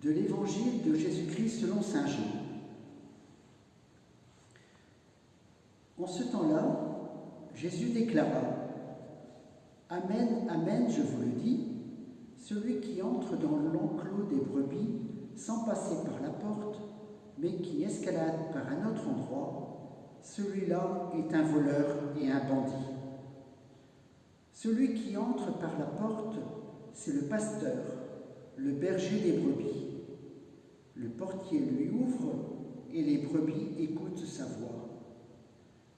De l'Évangile de Jésus-Christ selon saint Jean. En ce temps-là, Jésus déclara : Amen, amen, je vous le dis, celui qui entre dans l'enclos des brebis sans passer par la porte, mais qui escalade par un autre endroit, celui-là est un voleur et un bandit. Celui qui entre par la porte, c'est le pasteur, le berger des brebis. Le portier lui ouvre et les brebis écoutent sa voix.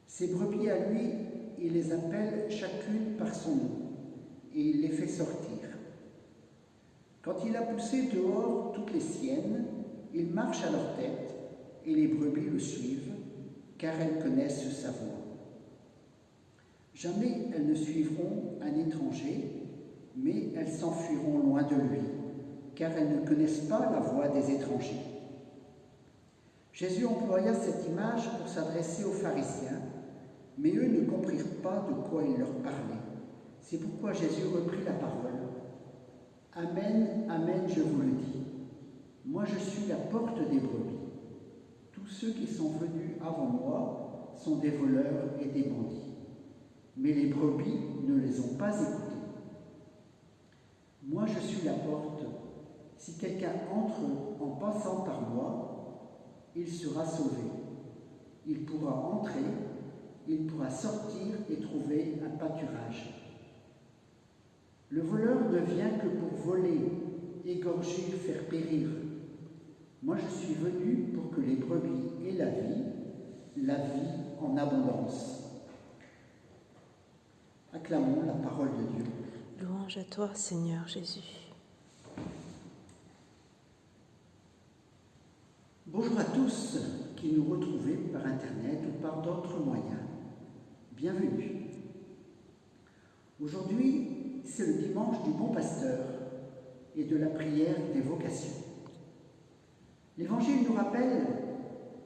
Ces brebis à lui, il les appelle chacune par son nom et il les fait sortir. Quand il a poussé dehors toutes les siennes, il marche à leur tête et les brebis le suivent, car elles connaissent sa voix. Jamais elles ne suivront un étranger, mais elles s'enfuiront loin de lui, car elles ne connaissent pas la voix des étrangers. Jésus employa cette image pour s'adresser aux pharisiens, mais eux ne comprirent pas de quoi il leur parlait. C'est pourquoi Jésus reprit la parole. Amen, amen, je vous le dis. Moi, je suis la porte des brebis. Tous ceux qui sont venus avant moi sont des voleurs et des bandits. Mais les brebis ne les ont pas écoutés. Moi, je suis la porte. Si quelqu'un entre en passant par moi, il sera sauvé. Il pourra entrer, il pourra sortir et trouver un pâturage. Le voleur ne vient que pour voler, égorger, faire périr. Moi, je suis venu pour que les brebis aient la vie en abondance. Acclamons la parole de Dieu. Louange à toi, Seigneur Jésus. Bonjour à tous qui nous retrouvez par Internet ou par d'autres moyens. Bienvenue. Aujourd'hui, c'est le dimanche du bon pasteur et de la prière des vocations. L'Évangile nous rappelle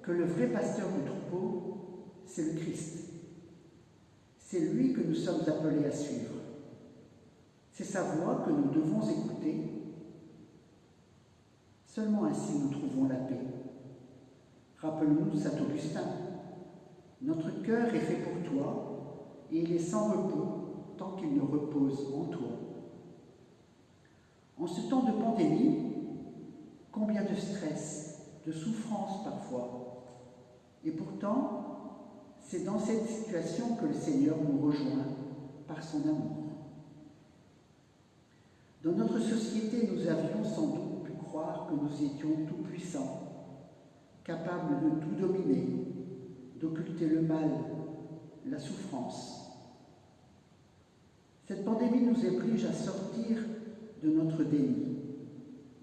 que le vrai pasteur du troupeau, c'est le Christ. C'est lui que nous sommes appelés à suivre. C'est sa voix que nous devons écouter. Seulement ainsi nous trouvons la paix. Rappelons-nous saint Augustin. Notre cœur est fait pour toi et il est sans repos tant qu'il ne repose en toi. En ce temps de pandémie, combien de stress, de souffrance parfois. Et pourtant, c'est dans cette situation que le Seigneur nous rejoint par son amour. Dans notre société, nous avions sans doute pu croire que nous étions tout-puissants, capables de tout dominer, d'occulter le mal, la souffrance. Cette pandémie nous oblige à sortir de notre déni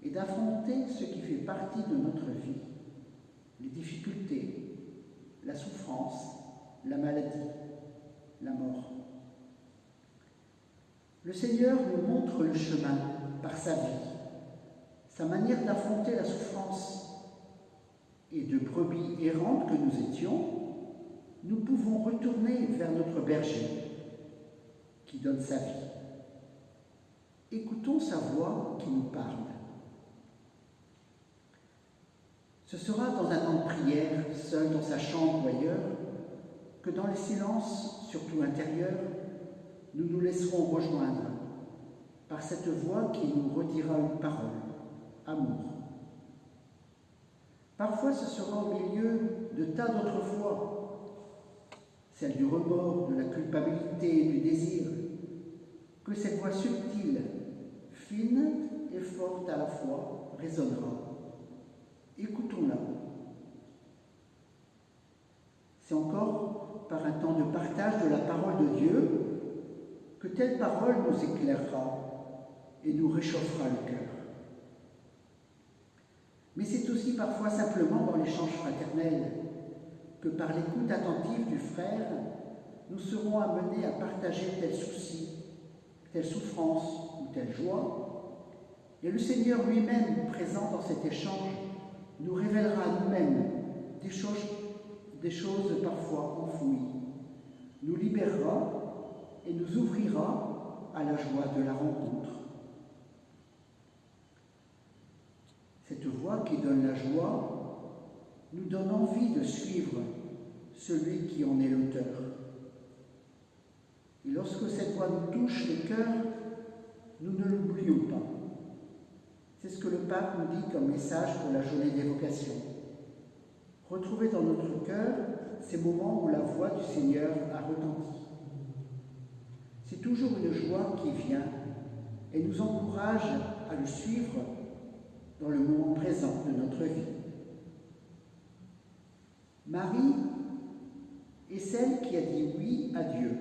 et d'affronter ce qui fait partie de notre vie, les difficultés, la souffrance, la maladie, la mort. Le Seigneur nous montre le chemin par sa vie, sa manière d'affronter la souffrance. Et de brebis errantes que nous étions, nous pouvons retourner vers notre berger qui donne sa vie. Écoutons sa voix qui nous parle. Ce sera dans un temps de prière, seul dans sa chambre ou ailleurs, que dans les silences, surtout intérieurs, nous nous laisserons rejoindre par cette voix qui nous redira une parole, amour. Parfois, ce sera au milieu de tas d'autres voix, celle du remords, de la culpabilité et du désir, que cette voix subtile, fine et forte à la fois, résonnera. Écoutons-la. C'est encore par un temps de partage de la parole de Dieu que telle parole nous éclairera et nous réchauffera le cœur. Mais c'est aussi parfois simplement dans l'échange fraternel que par l'écoute attentive du frère, nous serons amenés à partager tel souci, telle souffrance ou telle joie. Et le Seigneur lui-même, présent dans cet échange, nous révélera à nous-mêmes des choses parfois enfouies, nous libérera et nous ouvrira à la joie de la rencontre. Cette voix qui donne la joie nous donne envie de suivre celui qui en est l'auteur. Et lorsque cette voix nous touche le cœur, nous ne l'oublions pas. C'est ce que le pape nous dit comme message pour la journée des vocations. Retrouver dans notre cœur ces moments où la voix du Seigneur a retenti. C'est toujours une joie qui vient et nous encourage à le suivre dans le moment présent de notre vie. Marie est celle qui a dit oui à Dieu,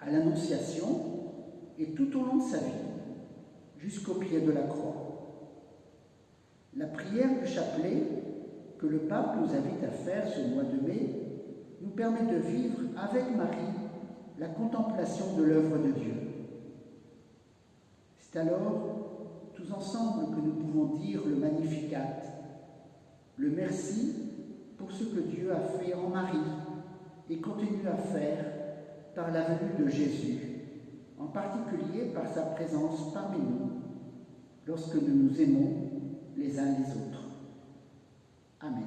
à l'Annonciation et tout au long de sa vie, jusqu'au pied de la croix. La prière du chapelet que le pape nous invite à faire ce mois de mai nous permet de vivre avec Marie la contemplation de l'œuvre de Dieu. C'est alors tous ensemble que nous pouvons dire le Magnificat, le merci pour ce que Dieu a fait en Marie et continue à faire par la venue de Jésus, en particulier par sa présence parmi nous, lorsque nous nous aimons les uns les autres. Amen.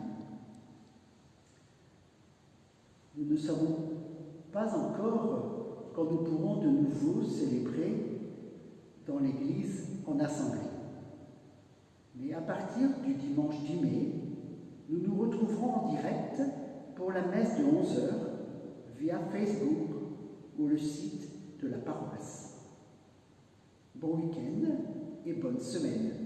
Nous ne savons pas encore quand nous pourrons de nouveau célébrer dans l'Église en assemblée. Mais à partir du dimanche 10 mai, nous nous retrouverons en direct pour la messe de 11h via Facebook ou le site de la paroisse. Bon week-end et bonne semaine.